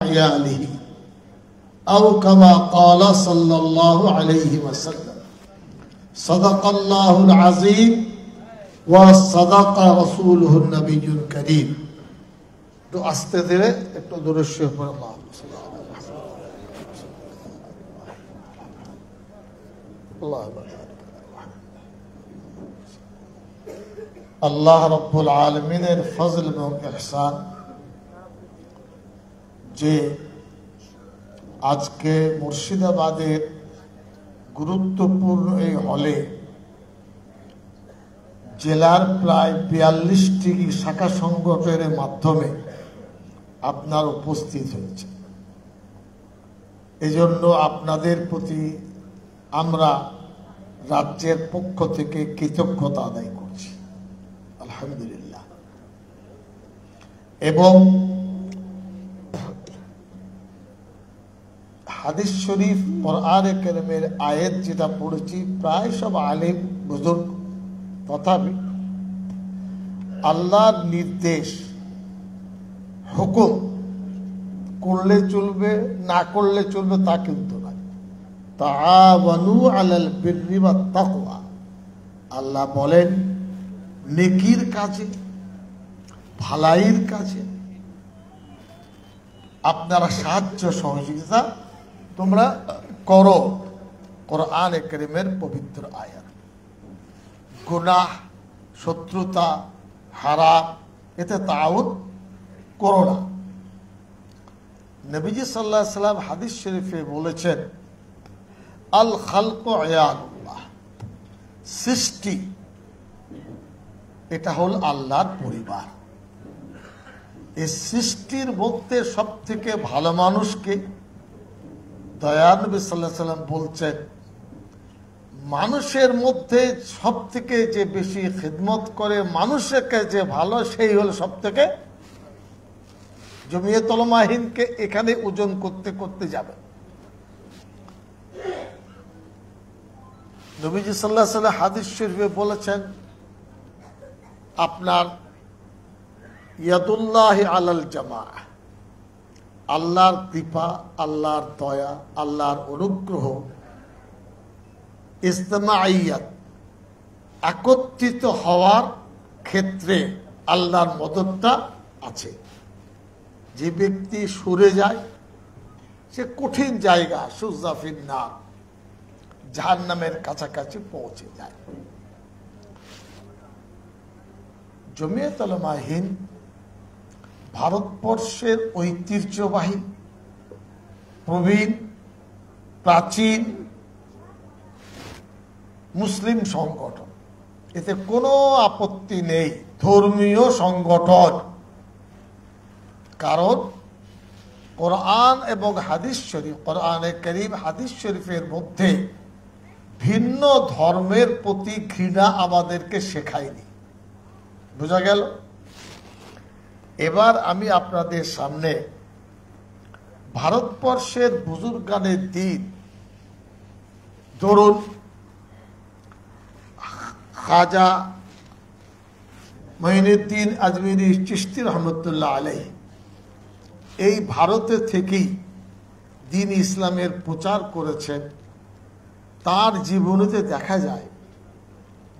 عياله أو كما قال صلى الله عليه وسلم صدق الله العظيم وصدق رسوله النبي الكريم. তো আস্তে ধীরে একটু দূরে শুয়ে পড়ে আল্লাহ রব্বুল আলমিনের ফজল এবং ইহসান যে আজকে মুর্শিদাবাদের গুরুত্বপূর্ণ এই হলে জেলার প্রায় 42টি শাখা সংগঠনের মাধ্যমে আপনার উপস্থিত হয়েছে। এজন্য আপনাদের প্রতি আমরা রাজ্যের পক্ষ থেকে কৃতজ্ঞতা আদায় করছি, আলহামদুলিল্লাহ। এবং হাদিস শরীফ কোরআনে কারীমের আয়াত যেটা পড়েছি, প্রায় সব আলেম বুজুর্গ, তথাপি আল্লাহর নির্দেশ হুকুম করলে চলবে, না করলে চলবে তা কিন্তু না। তাআওয়ানু আলাল বিররি ওয়াত তাকওয়া, আল্লাহ বলেন নেকির কাজে, ভালাইয়ের কাজে আপনারা সাহায্য সহযোগিতা তোমরা করো। কোরআনে কারীমের পবিত্র আয়াত। গুনাহ, শত্রুতা, হারাম, এতে তাআউন করো না। নবীজি সাল্লাল্লাহু আলাইহি ওয়াসাল্লাম হাদিস শরীফে বলেছেন, আল খালকু আয়াতুল্লাহ, সৃষ্টি এটা হল আল্লাহর পরিবার। এই সৃষ্টির মধ্যে সব থেকে ভালো মানুষকে দয়ার নবী সাল্লাল্লাহু আলাইহি ওয়াসাল্লাম বলছেন, মানুষের মধ্যে সব থেকে যে বেশি খিদমত করে, মানুষের কাছে ভালো, সেই হল সব থেকে। জমিয়ত উলামাহিনকে এখানে ওজন করতে করতে যাবে। নবীজি সাল্লাল্লাহু আলাইহি ওয়াসাল্লাম হাদিস শরীফে বলেছেন, আপনার ইয়াদুল্লাহি আলাল জামাআহ, আল্লাহর কৃপা, আল্লাহর দয়া, আল্লাহর অনুগ্রহ, ইজতিমাইয়াত, একত্রিত হওয়ার ক্ষেত্রে আল্লাহর মদদটা আছে। যে ব্যক্তি সরে যায় সে কঠিন জায়গা, সুজাফিন নার, জাহান্নামের কাছাকাছি পৌঁছে যায়। জমিয়ত উলামাহিন ভারতবর্ষের ঐতিহ্যবাহী, প্রবীণ, প্রাচীন মুসলিম সংগঠন। এতে কোনো আপত্তি নেই, ধর্মীয় সংগঠন। কারণ কোরআন এবং হাদিস শরীফ, কোরআনে কারীম, হাদিস শরীফের মধ্যে ভিন্ন ধর্মের প্রতি ঘৃণা আমাদেরকে শেখায়নি। বোঝা গেল? এবার আমি আপনাদের সামনে ভারতবর্ষের বুজুর্গানের দিন, ধরুন খাজা মঈনুদ্দিন আজমিরি চিশতি রহমতুল্লাহ আলাইহি, এই ভারতে থেকেই দ্বীন ইসলামের প্রচার করেছেন। তার জীবনীতে দেখা যায়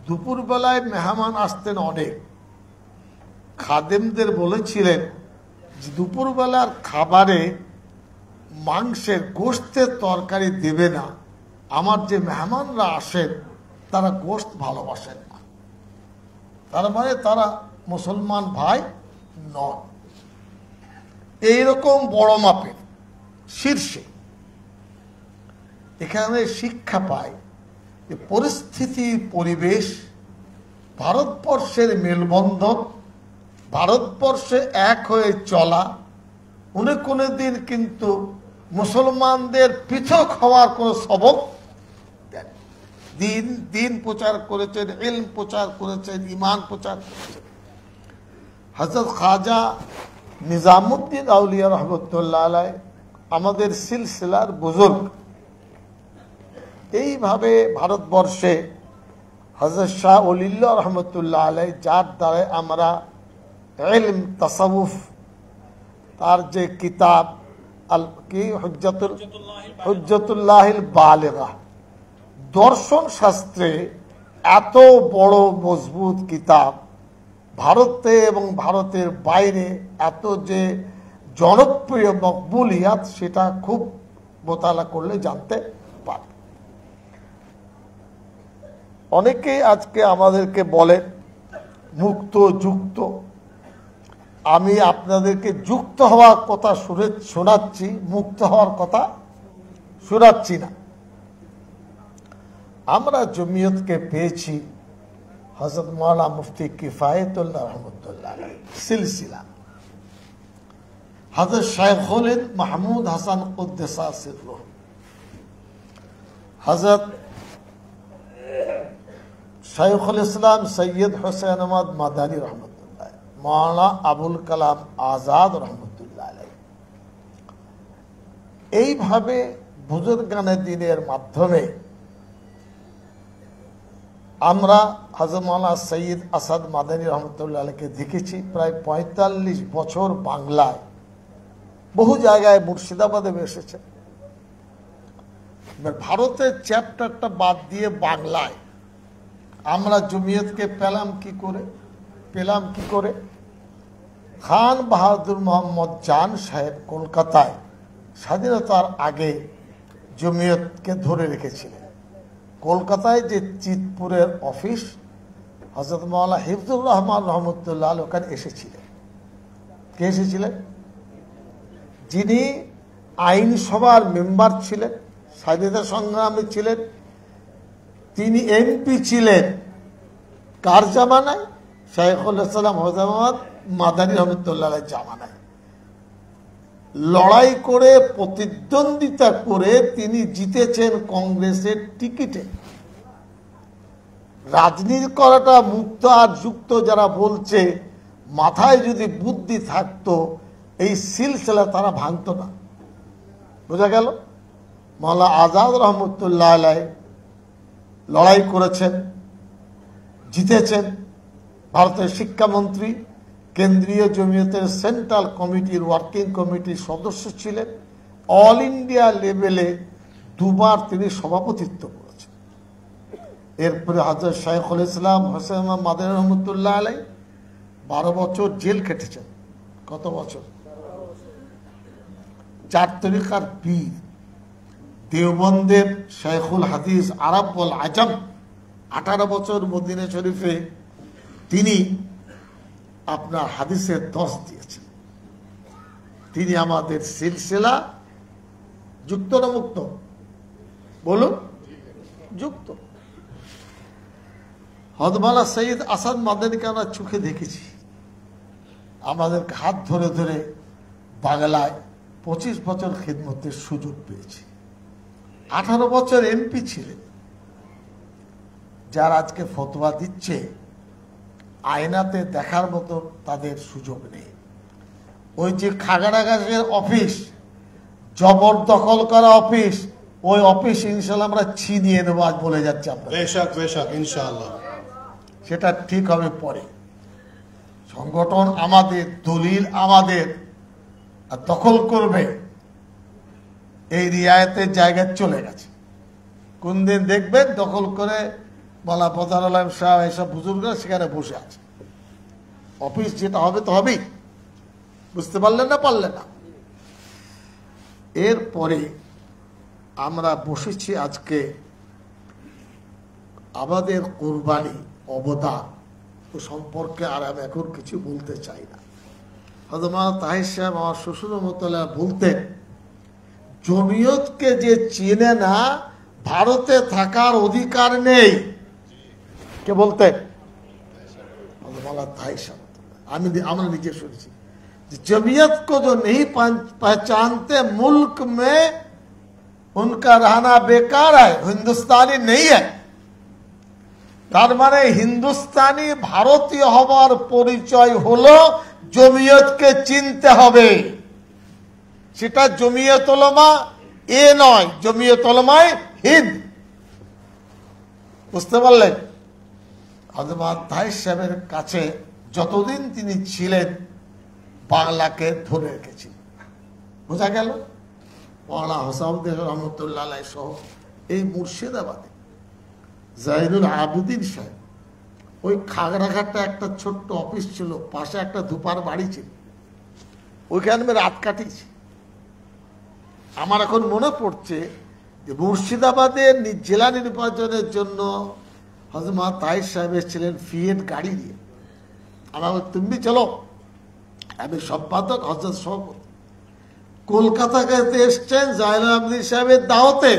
দুপুরবেলায় মেহমান আসতেন অনেক, খাদেমদের বলেছিলেন যে দুপুরবেলার খাবারে মাংসের, গোশতের তরকারি দেবে না, আমার যে মেহমানরা আসেন তারা গোশত ভালোবাসেন না, তার মানে তারা মুসলমান ভাই নন। এইরকম বড় মাপের শীর্ষে এখানে শিক্ষা পায় যে পরিস্থিতি, পরিবেশ, ভারতবর্ষের মেলবন্ধন, ভারতবর্ষে এক হয়ে চলা, কোনো দিন কিন্তু মুসলমানদের পৃথক হওয়ার কোন সবক দেন। দিন প্রচার করেছেন, ইলম প্রচার করেছেন, ইমান প্রচার করেছেন। হযরত খাজা নিজামুদ্দিন আউলিয়া রহমতুল্লাহ আলাইহি আমাদের সিলসিলার বুজুর্গ। এইভাবে ভারতবর্ষে হযরত শাহ ওলিল্লাহ রহমতুল্লাহ আলাইহি, যার দ্বারা আমরা ইলম, তাসাউফ, তার যে কিতাব কি হুজ্জাতুল্লাহিল বালিগা, দর্শন শাস্ত্রে এত বড় মজবুত কিতাব, ভারতে এবং ভারতের বাইরে এত যে জনপ্রিয় মকবুলিয়াত, সেটা খুব মোতালা করলে জানতে পারে। অনেকেই আজকে আমাদেরকে বলে মুক্ত যুক্ত, আমি আপনাদেরকে যুক্ত হওয়ার কথা শোনাচ্ছি, মুক্ত হওয়ার কথা শোনাচ্ছি না। আমরা জমিয়তকে পেয়েছি হযরত মাওলানা মুফতি কিফায়েতুল্লাহ রহমতুল্লাহ সিলসিলা, হযরত শাইখুল হিন্দ মাহমুদ হাসান কুদ্দুসা সিররুহ, হযরত শাইখুল ইসলাম সৈয়দ হোসেন আহমদ মাদানী রহমতুল্লাহ, মাওলানা আবুল কালাম আজাদ রহমতুল্লাহ আলাইহ। এইভাবে বুজুর্গানে দ্বীনের মাধ্যমে আমরা হযরত মাওলানা সৈয়দ আসাদ মাদানী রহমতুল্লাহ আলাইহকে দেখেছি প্রায় ৪৫ বছর বাংলায়, বহু জায়গায় মুর্শিদাবাদে এসেছে। ভারতের চ্যাপ্টারটা বাদ দিয়ে বাংলায় আমরা জমিয়তকে পেলাম কি করে? খান বাহাদুর মোহাম্মদ জান সাহেব কলকাতায় স্বাধীনতার আগে জমিয়তকে ধরে রেখেছিলেন। কলকাতায় যে চিতপুরের অফিস, হযরত মাওলানা হিফজুর রহমান রহমতুল্লাহ ওখানে এসেছিলেন। কে এসেছিলেন? যিনি আইনসভার মেম্বার ছিলেন, স্বাধীনতা সংগ্রামী ছিলেন, তিনি এমপি ছিলেন। কার জামানায়? শাইখুল ইসলাম হযরত মোহাম্মদ মাদানী রহমতুল্লাহ জামানায়। লড়াই করে প্রতিদ্বন্দ্বিতা করে তিনি জিতেছেন কংগ্রেসের টিকিটে। রাজনীতি করাটা মুক্ত আর যুক্ত যারা বলছে, মাথায় যদি বুদ্ধি থাকতো এই সিলসিলা তারা ভাঙত না। বোঝা গেল? মাওলানা আজাদ রহমতুল্লাহ আলাইহ লড়াই করেছেন, জিতেছেন, ভারতের শিক্ষামন্ত্রী, কেন্দ্রীয় জমিয়তের সেন্ট্রাল কমিটির ওয়ার্কিং কমিটির সদস্য ছিলেন, অল ইন্ডিয়া লেভেলে দুবার তিনি সভাপতিত্ব করেছেন। এরপরে হযরত শাইখুল ইসলাম হোসেন মাদানী রহমতুল্লাহ আলাইহ 12 বছর জেল কেটেছেন। কত বছর? 4 তরিকার পীর, দেওবন্দের শাইখুল হাদিস আরব ওয়াল আজম, 18 বছর মদিনা শরীফে তিনি আপনার হাদিসের দর্স দিয়েছেন। তিনি আমাদের সিলসিলা যুক্ত না মুক্ত? বলুন, যুক্ত। হযরত মাওলানা সৈয়দ আসাদ মাদানীকে আমরা চোখে দেখেছি, আমাদেরকে হাত ধরে ধরে বাংলায় 25 বছর খিদমতের সুযোগ পেয়েছি। 18 বছর এমপি ছিলেন। যারা আজকে ফতোয়া দিচ্ছে, আয়নাতে দেখার মতো তাদের সুযোগ নেই। ওই যে খাগড়াগাছের অফিস, জবরদখল করা অফিস, ওই অফিস ইনশাল্লাহ আমরা ছিনিয়ে নেবো, আজ বলে যাচ্ছে আপনারা। ইনশাআল্লাহ সেটা ঠিক হবে পরে। সংগঠন আমাদের, দলিল আমাদের, আর দখল করবে এই রিয়ায়তের জায়গায় চলে গেছে। কোন দিন দেখবেন দখল করে বলা বদার আলম শাহ এসব বুজুর্গরা সেখানে বসে আছে। অফিস যেটা হবে তো হবেই। বুঝতে পারলেন না? পারলেন না? এরপরে আমরা বসেছি আজকে আমাদের কোরবানি অবদান সম্পর্কে, আর আমি এখন কিছু বলতে চাই না। হযরত মাওলানা তাহির সাহেব আমার শ্বশুর রহমতুল্লাহ বলতেন, জমিয়তকে যে চেনে না ভারতে থাকার অধিকার নেই। কে বলতেন? মাওলানা তাহির সাহেব। আমরা নিজে শুনেছি, जमीयत को जो नहीं पहचानते मुल्क में उनका रहना बेकार है, हिंदुस्तानी नहीं है। তার মানে হিন্দুস্তানি ভারতীয় হবার পরিচয় হলো জমিয়তকে চিনতে হবে। সেটা জমিয়ত উলামা এ নয়, জমিয়ত উলামায়ে হিন্দ। বুঝতে পারলেন? হযরত তাহির সাহেবের কাছে যতদিন তিনি ছিলেন বাংলাকে ধরে রেখেছি। বোঝা গেল? মৌলানা হোসাউদ্দিন রহমতুল্লাহ আলাইহি সহ এই মুর্শিদাবাদে জাইনুল আবেদিন সাহেব, ওই খাগড়াঘাটে একটা ছোট্ট অফিস ছিল, পাশে একটা দুপার বাড়ি ছিল, ওইখানে আমি রাত কাটিয়েছি। আমার এখন মনে পড়ছে যে মুর্শিদাবাদের জেলা নির্বাচনের জন্য হযরত মা তাহির সাহেব এসেছিলেন ফিয়েট গাড়ি দিয়ে। আমার তুমি চলো, আমি সম্পাদক, হযরত সভাপতি। কলকাতা থেকে এসছেন জাইনুল আবেদিন সাহেবের দাওয়াতে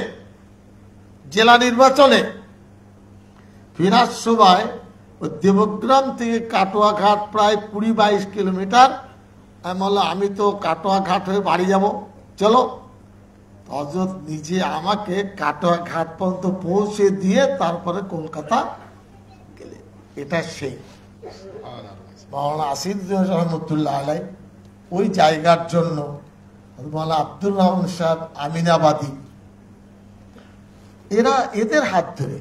জেলা নির্বাচনে। ফেরার সময় ওই দেবগ্রাম থেকে কাটোয়া ঘাট প্রায় 20-22 কিলোমিটার। আমি বললাম আমি তো কাটোয়া ঘাট হয়ে বাড়ি যাব, চলো। হযরত নিজে আমাকে কাটোয়া ঘাট পর্যন্ত পৌঁছে দিয়ে তারপরে কলকাতা গেলে। এটা সেই মৌলানা আসিফউদ্দিন রহমতুল্লাহ আলাই ওই জায়গার জন্য মৌলানা আব্দুর রহমান সাহেব আমিনাবাদী, এদের হাত ধরে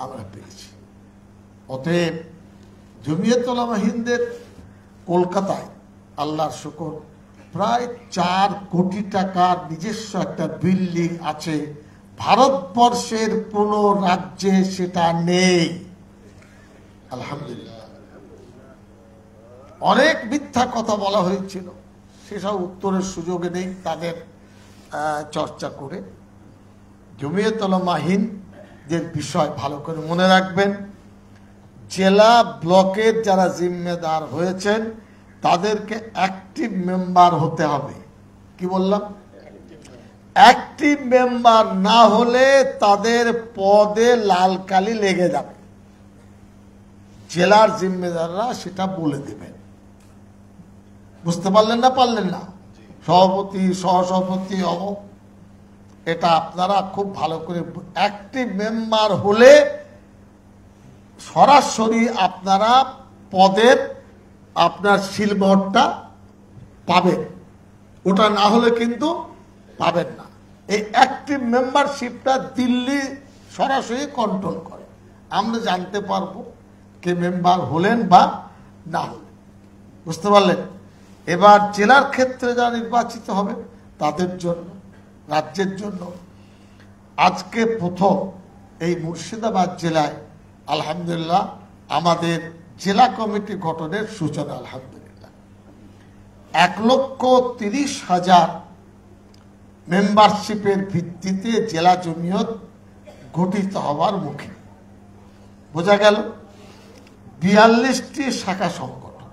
আমরা পেয়েছি। অতএব জমিয়ত উলামা হিন্দের কলকাতায় আল্লাহর শুকর প্রায় 4 কোটি টাকার নিজস্ব একটা বিল্ডিং আছে। ভারতবর্ষের কোন রাজ্যে সেটা নেই, আলহামদুলিল্লাহ। অনেক মিথ্যা কথা বলা হয়েছিল, সেসব উত্তরের সুযোগে নেই তাদের চর্চা করে। জমিয়ত উলামা হিন্দের বিষয় ভালো করে মনে রাখবেন। জেলা ব্লকের যারা জিম্মেদার হয়েছেন তাদেরকে অ্যাক্টিভ মেম্বার হতে হবে। কি বললাম? অ্যাক্টিভ মেম্বার না হলে তাদের পদে লাল কালি লেগে যাবে। জেলার জিম্মেদাররা সেটা বলে দেবেন। বুঝতে পারলেন না? পারলেন না? সভাপতি, সহসভাপতি অমুক, এটা আপনারা খুব ভালো করে। অ্যাক্টিভ মেম্বার হলে সরাসরি আপনারা পদের আপনার সিলমোহরটা পাবেন, ওটা না হলে কিন্তু পাবেন না। এই অ্যাক্টিভ মেম্বারশিপটা দিল্লি সরাসরি কন্ট্রোল করে। আমরা জানতে পারবো কে মেম্বার হলেন বা না হলেন। বুঝতে পারলেন? এবার জেলার ক্ষেত্রে যারা নির্বাচিত হবে তাদের জন্য, রাজ্যের জন্য আজকে প্রথম এই মুর্শিদাবাদ জেলায় আলহামদুলিল্লাহ আমাদের জেলা কমিটি গঠনের সূচনা। আলহামদুলিল্লাহ 1,30,000 মেম্বারশিপের ভিত্তিতে জেলা জমিয়ত গঠিত হওয়ার মুখে। বোঝা গেল 42টি শাখা সংগঠন।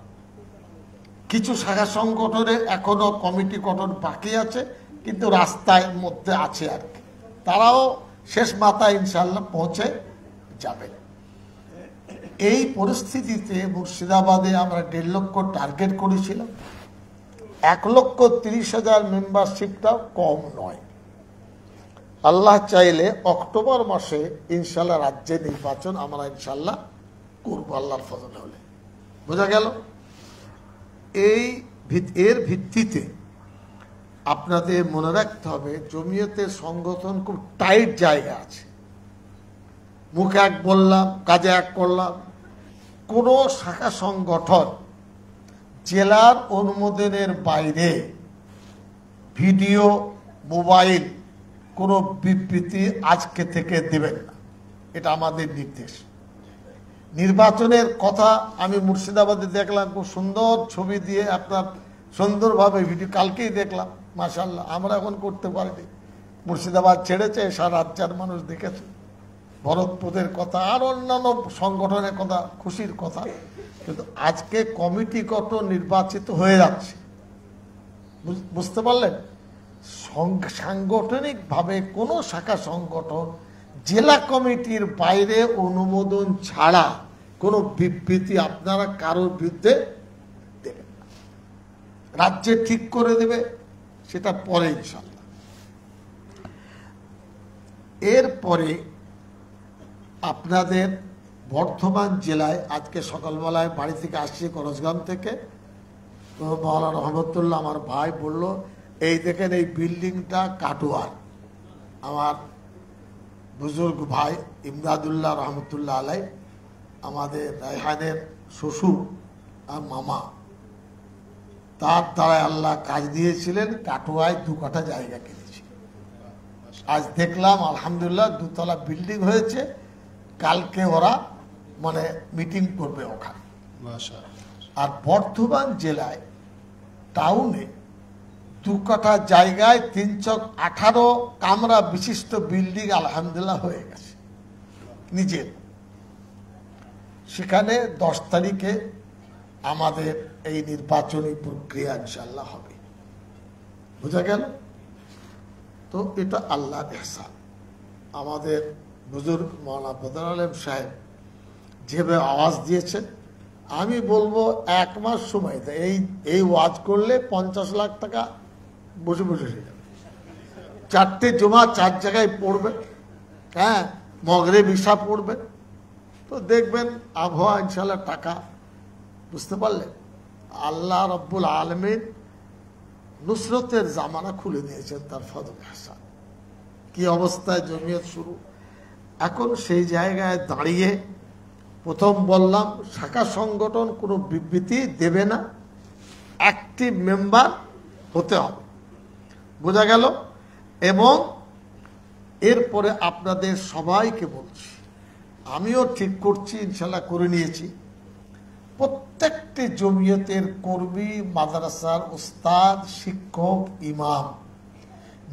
কিছু শাখা সংগঠনের এখনো কমিটি গঠন বাকি আছে, কিন্তু রাস্তার মধ্যে আছে আর কি। তারাও শেষ মাথায় ইনশাআল্লাহ পৌঁছে যাবে। এই পরিস্থিতিতে মুর্শিদাবাদে আমরা 1.5 লক্ষ টার্গেট করেছিলাম। 1,30,000 মেম্বারশিপটাও কম নয়। আল্লাহ চাইলে অক্টোবর মাসে ইনশাল্লাহ রাজ্যে নির্বাচন আমরা ইনশাল্লাহ করবো, আল্লাহর ফজলে হলে। বোঝা গেল? এর ভিত্তিতে আপনাদের মনে রাখতে হবে জমিয়তের সংগঠন খুব টাইট জায়গা আছে। মুখে এক বললাম, কাজে এক করলাম। কোন শাখা সংগঠন জেলার অনুমোদনের বাইরে ভিডিও, মোবাইল কোনো বিবৃতি আজকে থেকে দেবেন না, এটা আমাদের নির্দেশ। নির্বাচনের কথা আমি মুর্শিদাবাদে দেখলাম, খুব সুন্দর ছবি দিয়ে আপনার সুন্দরভাবে ভিডিও, কালকেই দেখলাম মাশাআল্লাহ। আমরা এখন করতে পারিনি, মুর্শিদাবাদ ছেড়েছে, সারা রাজ্যের মানুষ দেখেছে। ভরতপুরের কথা আর অন্যান্য সংগঠনের কথা, খুশির কথা। কিন্তু আজকে কমিটি গঠন নির্বাচিত হয়ে যাচ্ছে, বুঝতে পারলেন? সাংগঠনিকভাবে কোনো শাখা সংগঠন জেলা কমিটির বাইরে অনুমোদন ছাড়া কোনো বিবৃতি আপনারা কারোর বিরুদ্ধে দেবেন না। রাজ্যে ঠিক করে দেবে, সেটা পরে ইনশাল্লাহ। এরপরে আপনাদের বর্ধমান জেলায় আজকে সকালবেলায় বাড়ি থেকে আসছি করজগ্রাম থেকে, তো মৌলানা রহমতুল্লাহ আমার ভাই বলল, এই দেখেন এই বিল্ডিংটা কাটোয়ার। আমার বুজুর্গ ভাই ইমদাদুল্লাহ রহমতুল্লাহ আলাই, আমাদের রায়হানের শ্বশুর আর মামা, তার দ্বারাই আল্লাহ কাজ দিয়েছিলেন। কাটোয়ায় 2 কাঠা জায়গা কিনেছি। আজ দেখলাম আলহামদুলিল্লাহ 2 তলা বিল্ডিং হয়েছে, কালকে ওরা মানে মিটিং করবে ওখানে। আর বর্ধমান জেলায় টাউনে 2 কাঠা জায়গায় 318 কামরা বিশিষ্ট বিল্ডিং আলহামদুলিল্লাহ হয়ে গেছে নিজের। সেখানে 10 তারিখে আমাদের এই নির্বাচনী প্রক্রিয়া ইনশাআল্লাহ হবে। বোঝা গেল? তো এটা আল্লাহর ইহসান। আমাদের বুজুর্গ মাওলানা বদর আলম সাহেব যেভাবে আওয়াজ দিয়েছেন, আমি বলবো 1 মাস সময় দেয়, এই ওয়াজ করলে 50 লাখ টাকা বসে বসে হয়ে যাবে। 4টে জুমা 4 জায়গায় পড়বে, হ্যাঁ, মগরিব ইশা পড়বে, তো দেখবেন আবহাওয়া ইনশাআল্লাহ টাকা। বুঝতে পারলেন? আল্লাহ রব্বুল আলামিন নুসরতের জামানা খুলে দিয়েছেন তার ফজল হাসান। কি অবস্থায় জমিয়ত শুরু, এখন সেই জায়গায় দাঁড়িয়ে প্রথম বললাম শাখা সংগঠন কোনো বিবৃতি দেবে না, অ্যাক্টিভ মেম্বার হতে হবে। বোঝা গেল? এবং এরপরে আপনাদের সবাইকে বলছি, আমিও ঠিক করছি, ইনশাল্লাহ করে নিয়েছি, প্রত্যেকটি জমিয়তের কর্মী, মাদ্রাসার উস্তাদ, শিক্ষক, ইমাম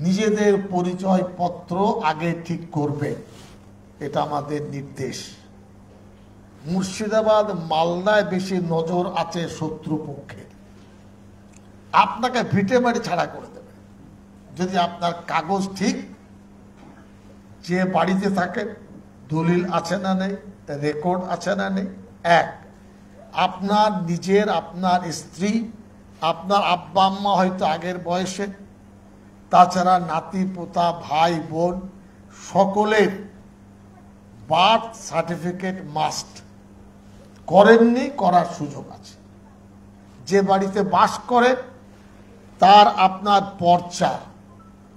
নিজেদের পরিচয় পত্র আগে ঠিক করবে। এটা আমাদের নির্দেশ। মুর্শিদাবাদ, মালদায় বেশি নজর আছে শত্রুপক্ষের, আপনাকে ভিটে মারি ছাড়া করে দেবে যদি আপনার কাগজ ঠিক, যে বাড়িতে থাকেন দলিল আছে না নেই, রেকর্ড আছে না নেই, এক, আপনার নিজের, আপনার স্ত্রী, আপনার আব্বা আম্মা হয়তো আগের বয়সে, তাছাড়া নাতি পোতা, ভাই বোন সকলের বার্থ সার্টিফিকেট মাস্ট। করেননি, করার সুযোগ আছে। যে বাড়িতে বাস করে তার আপনার পর্চা,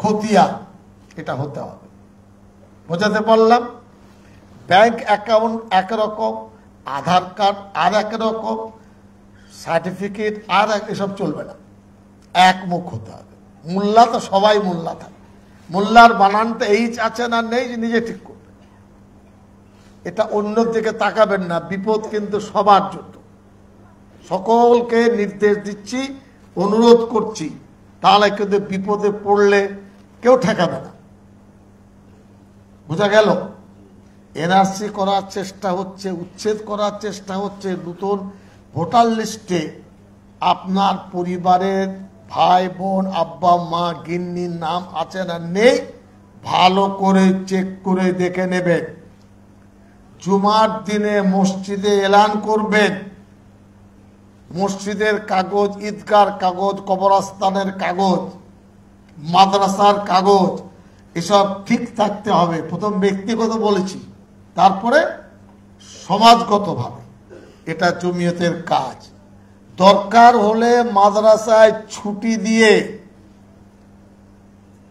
খতিয়ান, এটা হতে হবে। বোঝাতে পারলাম? ব্যাংক অ্যাকাউন্ট একরকম, আধার কার্ড আর একরকম, সার্টিফিকেট আর এসব চলবে না, একমুখ হতে হবে। মোল্লা তো সবাই মোল্লা থাকে, মোল্লার বানানটা এইচ আছে না নেই নিজে ঠিক করবে। এটা অন্যর দিকে তাকাবেন না, বিপদ কিন্তু সবার জন্য। সকলকে নির্দেশ দিচ্ছি, অনুরোধ করছি, তাহলে কিন্তু বিপদে পড়লে কেউ ঠেকাবে না। বোঝা গেল? এনআরসি করার চেষ্টা হচ্ছে, উচ্ছেদ করার চেষ্টা হচ্ছে। নতুন ভোটার লিস্টে আপনার পরিবারের ভাই বোন, আব্বা মা, গিন্নির নাম আছে না নেই, ভালো করে চেক করে দেখে নেবেন। জুমার দিনে মসজিদে এলান করবেন, মসজিদের কাগজ, ঈদগার কাগজ, কবরস্থানের কাগজ, মাদ্রাসার কাগজ, এসব ঠিক থাকতে হবে। প্রথম ব্যক্তিগত বলেছি, তারপরে সমাজগতভাবে। এটা জমিয়তের কাজ। দরকার হলে মাদ্রাসায় ছুটি দিয়ে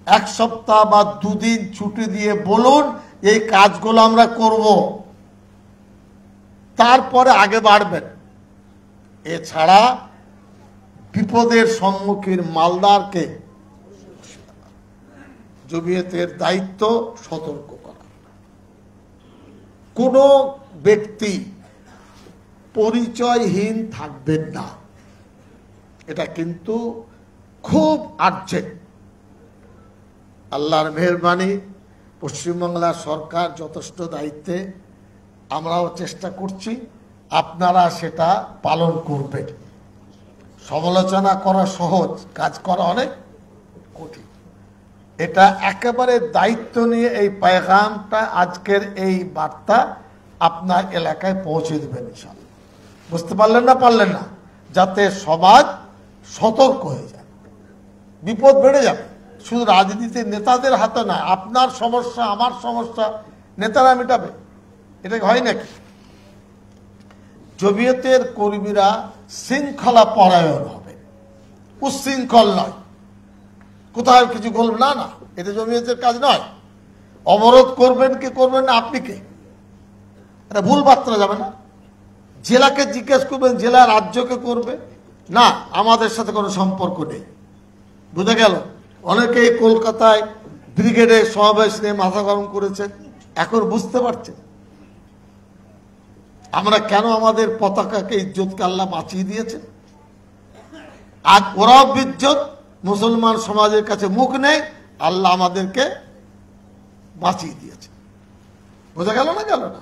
1 সপ্তাহ বা 2 দিন ছুটি দিয়ে বলুন এই কাজগুলো আমরা করব, তারপরে আগে বাড়বেন। এছাড়া বিপদের সম্মুখীন মালদারকে জমিয়তের দায়িত্ব সতর্ক করা। কোনো ব্যক্তি পরিচয়হীন থাকবেন না, এটা কিন্তু খুব আর্জেন্ট। আল্লাহর মেহেরবানি, পশ্চিমবাংলা সরকার যথেষ্ট দায়িত্বে, আমরাও চেষ্টা করছি, আপনারা সেটা পালন করবেন। সমালোচনা করা সহজ, কাজ করা অনেক কঠিন। এটা একেবারে দায়িত্ব নিয়ে এই পেগামটা, আজকের এই বার্তা আপনার এলাকায় পৌঁছে দেবেন ইনশাআল্লাহ। বুঝতে পারলেন না? পারলেন না? যাতে সমাজ সতর্ক হয়ে যায়। বিপদ বেড়ে যাবে। শুধু রাজনীতির নেতাদের হাতে না, আপনার সমস্যা, আমার সমস্যা নেতারা মেটাবে, এটা হয় নাকি? জমিয়তের কর্মীরা শৃঙ্খলা পরায়ণ হবে, উচ্ছৃঙ্খল নয়। কোথাও কিছু বলবেন না, না, এটা জমিয়তের কাজ নয়। অবরোধ করবেন কি করবেন না আপনি কে? এটা ভুল বার্তা যাবে না। জেলাকে জিজ্ঞেস করবেন, জেলা রাজ্যকে করবে না, আমাদের সাথে কোনো সম্পর্ক নেই। বুঝে গেল? অনেকেই কলকাতায় ব্রিগেডে সমাবেশ নিয়ে মাথা গরম করেছেন, এখন বুঝতে পারছেন আমরা কেন আমাদের পতাকাকে ইজ্জতকে আল্লাহ বাঁচিয়ে দিয়েছেন। আজ ওরাও বিজ্জত, মুসলমান সমাজের কাছে মুখ নেই, আল্লাহ আমাদেরকে বাঁচিয়ে দিয়েছে। বোঝা গেল না, গেল না?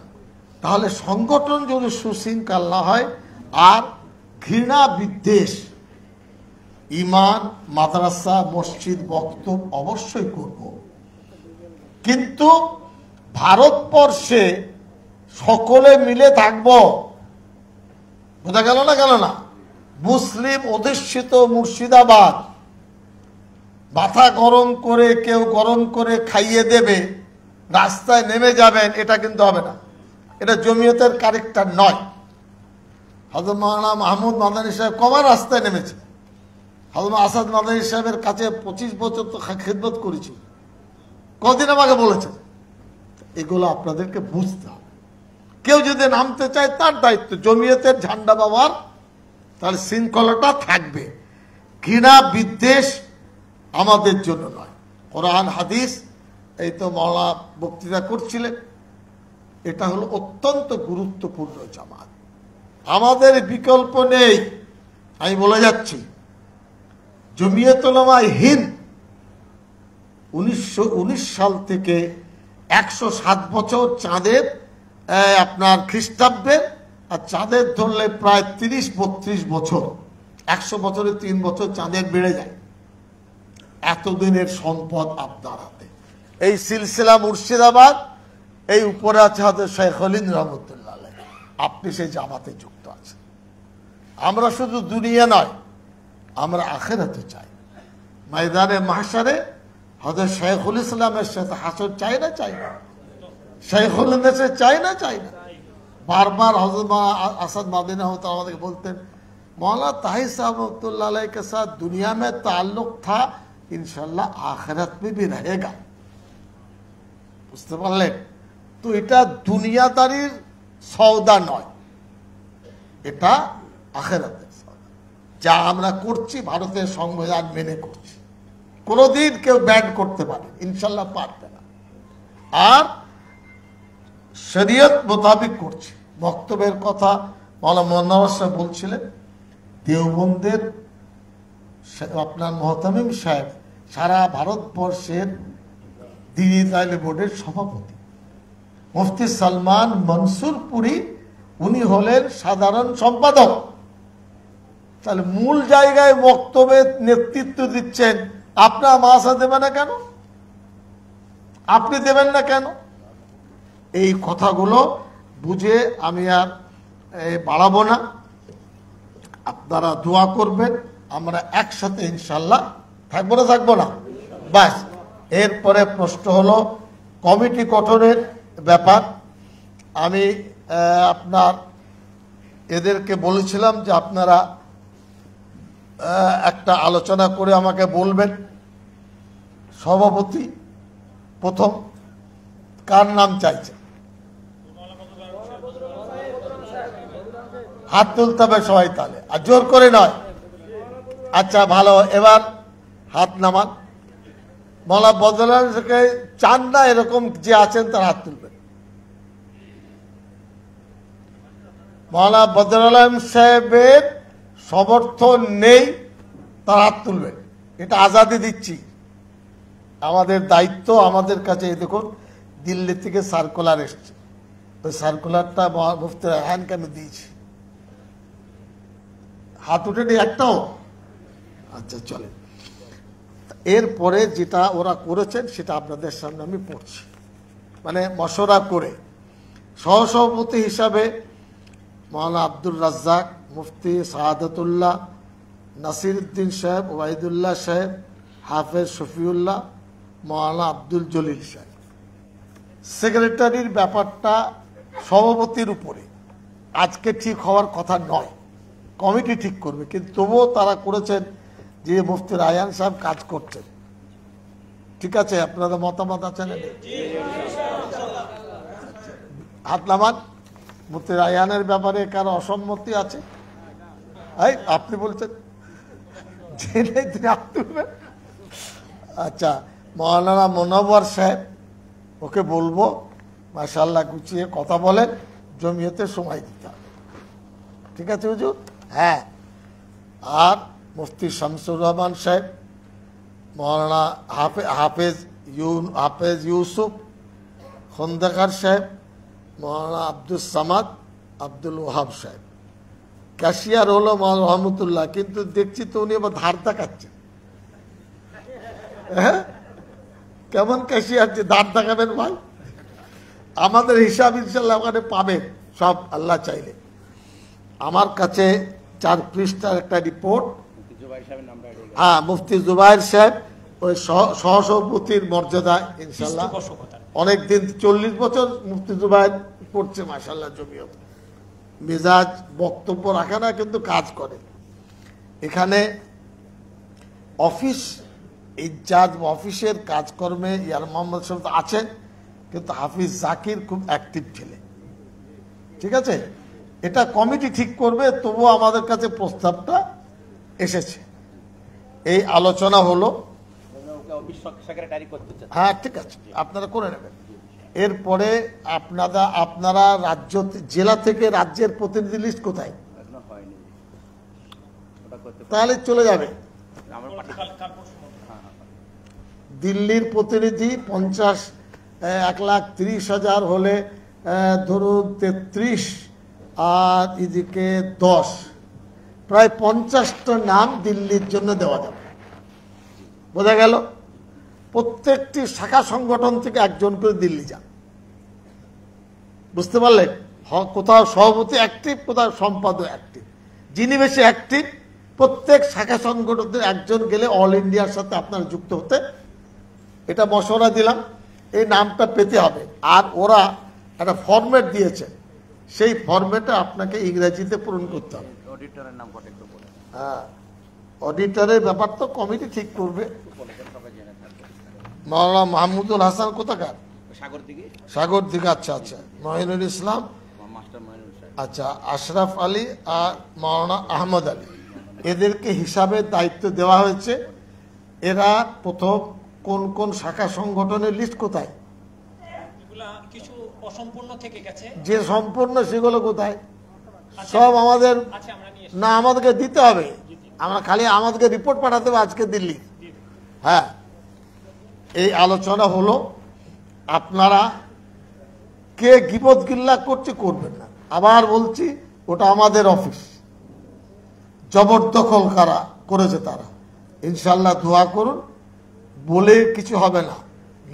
তাহলে সংগঠন যদি সুশৃঙ্খল না হয়, আর ঘৃণা বিদ্বেষ, ইমান, মাদ্রাসা, মসজিদ, বক্তব্য অবশ্যই করব, কিন্তু ভারতবর্ষে সকলে মিলে থাকব। বোঝা গেল না, গেল না? মুসলিম অধিষ্ঠিত মুর্শিদাবাদ মাথা গরম করে কেউ গরম করে খাইয়ে দেবে, রাস্তায় নেমে যাবেন, এটা কিন্তু হবে না। এটা জমিয়তের ক্যারেক্টার নয়। হযরত মাওলানা মাহমুদ মাদানী সাহেব কবার রাস্তায় নেমেছে? হযরত আসাদ মাদানী সাহেবের কাছে 25 বছর তো খিদমত করেছি, কদিন আমাকে বলেছেন। এগুলো আপনাদেরকে বুঝতে হবে। কেউ যদি নামতে চায় তার দায়িত্ব, জমিয়তের ঝান্ডা বাবার, তাহলে শৃঙ্খলাটা থাকবে। ঘৃণা বিদ্বেষ আমাদের জন্য নয়। কোরআন হাদিস, এই তো মাওলানা বক্তৃতা করছিলেন, এটা হলো অত্যন্ত গুরুত্বপূর্ণ জামাত। আমাদের বিকল্প নেই। আমি বলে যাচ্ছি, জমিয়ত উলামা হিন্দ 1919 সাল থেকে 107 বছর চাঁদের, আপনার খ্রিস্টাব্দের, আর চাঁদের ধরলে প্রায় 30-32 বছর, 100 বছরে 3 বছর চাঁদের বেড়ে যায়। এতদিনের সম্পদ আপনার হাতে। এই সিলসিলা মুর্শিদাবাদ, এই উপরে আছে হযরত শেখ খলিল রহমতুল্লাহ আলাইহ, আপনি সেই জামাতে যুক্ত আছেন। আমরা শুধু দুনিয়া নয়, আমরা আখিরাতে চাই। ময়দানে মাহশারে হযরত শেখুল ইসলামের সাথে হাসর চাই না, চাই না? শেখুল দেশে চাই না, চাই না? বারবার হযরত আসাদ মাদানী আমাদেরকে বলতেন, मौला ताहिर साहब रहमतुल्लाह अलैह के साथ दुनिया में ताल्लुक था, इंशाल्लाह आखिरत में भी रहेगा। বুঝতে পারলেন তো? এটা দুনিয়াদারির সওদা নয়, এটা আখিরাতের সওদা। যা আমরা করছি ভারতের সংবিধান মেনে করছি, কোনোদিন কেউ ব্যান করতে পারে ইনশাল্লাহ পারবে না। আর শরীয়ত মোতাবেক করছি। বক্তব্যের কথা মাওলানা মুন্নাওয়ার সাহেব বলছিলেন, দেওবন্দের আপনার মুহতামিম সাহেব সারা ভারতবর্ষের দ্বীনি তালিম বোর্ডের সভাপতি। মুফতি সালমান মনসুরপুরি, উনি হলেন সাধারণ সম্পাদক। তাহলে মূল জায়গায় বক্তব্যের নেতৃত্ব দিচ্ছেন, আপনার মাসা দেবেন না কেন? আপনি দেবেন না কেন? এই কথাগুলো বুঝে আমি আর বাড়াবো না। আপনারা দোয়া করবেন, আমরা একসাথে ইনশাল্লাহ থাকবো না, থাকবো না? ব্যাস। এরপরে প্রশ্ন হলো কমিটি গঠনের ব্যাপার। আমি আপনার এদেরকে বলেছিলাম যে আপনারা একটা আলোচনা করে আমাকে বলবেন, সভাপতি প্রথম কার নাম চাইছে? হাত তুলতে হবে সবাই, তাহলে আর জোর করে নয়। আচ্ছা ভালো, এবার হাত নামান। মৌলানা বদরুল আলম চান না এরকম যে আছেন তার হাত তুলবেন। মৌলানা বদরুল আলম সাহেবের সমর্থন নেই, তার হাত তুলবেন। এটা আজাদি দিচ্ছি, আমাদের দায়িত্ব আমাদের কাছে। এই দেখুন, দিল্লি থেকে সার্কুলার এসছে, ওই সার্কুলারটা মুফতি রায়হানকে আমি দিয়েছি। হাত উঠেনি একটাও? আচ্ছা চলে। এরপরে যেটা ওরা করেছেন সেটা আপনাদের সামনে আমি পড়ছি, মানে মশওরা করে। সহসভাপতি হিসাবে মাওলানা আব্দুর রাজ্জাক, মুফতি সাহাদাতুল্লাহ, নাসিরউদ্দিন সাহেব, ওবায়দুল্লাহ সাহেব, হাফেজ শফিউল্লাহ, মাওলানা আব্দুল জলিল সাহেব। সেক্রেটারির ব্যাপারটা সভাপতির উপরে, আজকে ঠিক হওয়ার কথা নয়, কমিটি ঠিক করবে। কিন্তু তবুও তারা করেছেন যে মুফতি রায়হান সাহেব কাজ করছেন। ঠিক আছে, আপনাদের মতামত আছে না? হাত নামান। মুফতি রায়হানের ব্যাপারে কারো অসম্মতি আছে? আপনি বলছেন যে তিনি হাত তুলবেন। আচ্ছা, মৌলানা মোনাওয়ার সাহেব, ওকে বলবো মাশাআল্লাহ গুছিয়ে কথা বলেন, জমিয়তে সময় দিতে হবে। ঠিক আছে হুজুর? হ্যাঁ। আর মুফতি শামসুর রহমান সাহেব, মৌলানা হাফেজ ইউসুফ খন্দকার সাহেব, মৌলানা আব্দুল সামাদ, আব্দুল ওহাব সাহেব। ক্যাশিয়ার হলো মৌলানা রহমতুল্লাহ, কিন্তু দেখছি তো উনি আবার ধার দেখাচ্ছেন। হ্যাঁ, কেমন ক্যাশিয়ার যে ধার দেখাবেন ভাই? আমাদের হিসাব ইনশাল্লাহ ওখানে পাবেন সব, আল্লাহ চাইলে। আমার কাছে 4 পৃষ্ঠার একটা রিপোর্ট। হ্যাঁ, মুফতি জুবাইর সাহেব, ওই সহসভাপতির মর্যাদা ইনশাল্লাহ অনেকদিন 40 বছর মুফতি জুবাইর করছে মাশাআল্লাহ জমিয়ত। মেজাজ বক্তব্য রাখে না, কিন্তু কাজ করে। এখানে অফিস ইনচার্জ, অফিসের কাজকর্মে ইয়ার মোহাম্মদ সাহেব আছেন, কিন্তু হাফিজ জাকির খুব অ্যাক্টিভ ছেলে। ঠিক আছে, এটা কমিটি ঠিক করবে, তবুও আমাদের কাছে প্রস্তাবটা এসেছে। এই আলোচনা হলো। হ্যাঁ ঠিক আছে, আপনারা করে নেবেন। এরপরে আপনারা রাজ্য, জেলা থেকে রাজ্যের প্রতিনিধি লিস্ট কোথায়? তাহলে চলে যাবে। দিল্লির প্রতিনিধি 1,30,000 হলে ধরুন 33, আর এদিকে 10, প্রায় 50টা নাম দিল্লির জন্য দেওয়া যাবে। বোঝা গেল? প্রত্যেকটি শাখা সংগঠন থেকে একজন করে দিল্লি যান। বুঝতে পারলেন? কোথাও সভাপতি অ্যাক্টিভ, কোথাও সম্পাদক অ্যাক্টিভ। যিনি বেশি অ্যাক্টিভ, প্রত্যেক শাখা সংগঠনের একজন গেলে অল ইন্ডিয়ার সাথে আপনারা যুক্ত হতে, এটা মশওয়ারা দিলাম। এই নামটা পেতে হবে। আর ওরা একটা ফরম্যাট দিয়েছে, সেই ফরম্যাটে আপনাকে ইংরেজিতে পূরণ করতে হবে। অডিটরের নাম কত একটু বলেন। হ্যাঁ, অডিটরের ব্যাপার তো কমিটি ঠিক করবে। মৌলানা মাহমুদুল হাসান কোথাকার? সাগর দিকে। আচ্ছা আচ্ছা। মঈনুল ইসলাম, আচ্ছা আশরাফ আলী আর মৌলানা আহমদ আলী, এদেরকে হিসাবে দায়িত্ব দেওয়া হয়েছে। এরা প্রথম কোন কোন শাখা সংগঠনের লিস্ট কোথায়? কিছু অসম্পূর্ণ থেকে গেছে, যে সম্পূর্ণ সেগুলো কোথায়? সব আমাদের না, আমাদেরকে দিতে হবে। আমরা খালি আমাদেরকে রিপোর্ট পাঠাতে হবে আজকে দিল্লি। হ্যাঁ, এই আলোচনা হলো। আপনারা কে গিবত গিল্লা করছে করবেন না। আবার বলছি, ওটা আমাদের অফিস, জবরদখল কারা করেছে তারা। ইনশাল্লাহ দোয়া করুন। বলে কিছু হবে না,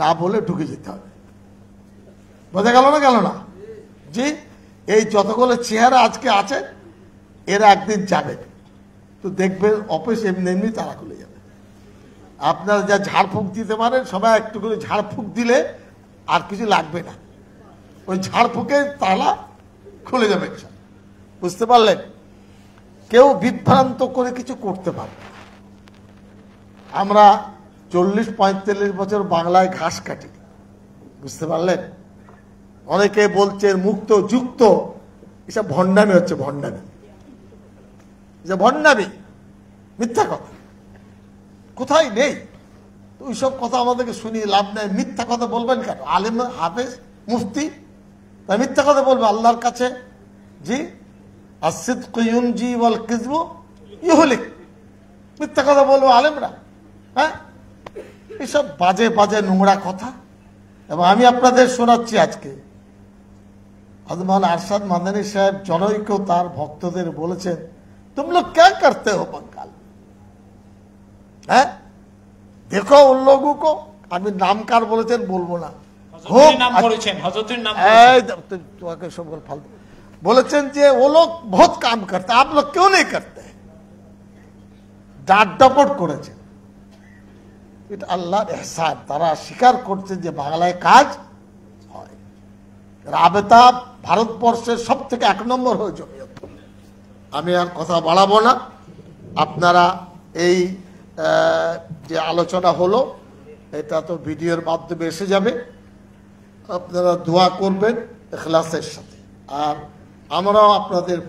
না বলে ঢুকে যেতে হবে। বোঝা গেল না? গেল না? জি, এই যতগুলো চেহারা আজকে আছে, এরা একদিন যাবে, তো দেখবেন অফিস এমনি এমনি তারা খুলে যাবে। আপনারা যা ঝাড়ফুঁক দিতে পারেন, সবাই একটু করে ঝাড়ফুঁক দিলে আর কিছু লাগবে না, ওই ঝাড়ফুঁকে তালা খুলে যাবে। বুঝতে পারলেন? কেউ বিভ্রান্ত করে কিছু করতে পারবে না। আমরা 40-45 বছর বাংলায় ঘাস কাটি। বুঝতে পারলেন? অনেকে বলছে মুক্ত যুক্ত, এসব ভণ্ডামি হচ্ছে। ভণ্ডামি, ভণ্ডামি, মিথ্যা কথা, কোথায় নেই। তো ওইসব কথা আমাদেরকে শুনিয়ে লাভ নেই। মিথ্যা কথা বলবেন কেন? আলেম, হাফেজ, মুফতি, তাই মিথ্যা কথা বলবে আল্লাহর কাছে। জি, আসিদকু ইউনজি ওয়াল কিযবু ইউহলিক, মিথ্যা কথা বলবো আলেমরা। হ্যাঁ, এসব বাজে বাজে নোংরা কথা। এবং আমি আপনাদের শোনাচ্ছি আজকে, হযরত মাওলানা আরশাদ মাদানী সাহেব জনৈক তার ভক্তদের বলেছেন, तुम लोग क्या करते हो बंगाल? है देखो उन लोगों को, আমি নামকার বলেছেন বলবো না, বলেছেন যে ও লোক বহুত কাম করতে, आप लोग क्यों नहीं करते? ডাট ডাপট করেছে। এটা আল্লাহর ইহসান। তারা স্বীকার করছে যে বাংলায় কাজ হয়। রাবেতা ভারতবর্ষের সব থেকে 1 নম্বর হয়ে জমিয়ত। আমি আর কথা বাড়াবো না। আপনারা এই যে আলোচনা হলো, এটা তো ভিডিওর মাধ্যমে এসে যাবে। আপনারা দোয়া করবেন ইখলাসের সাথে, আর আমরাও আপনাদের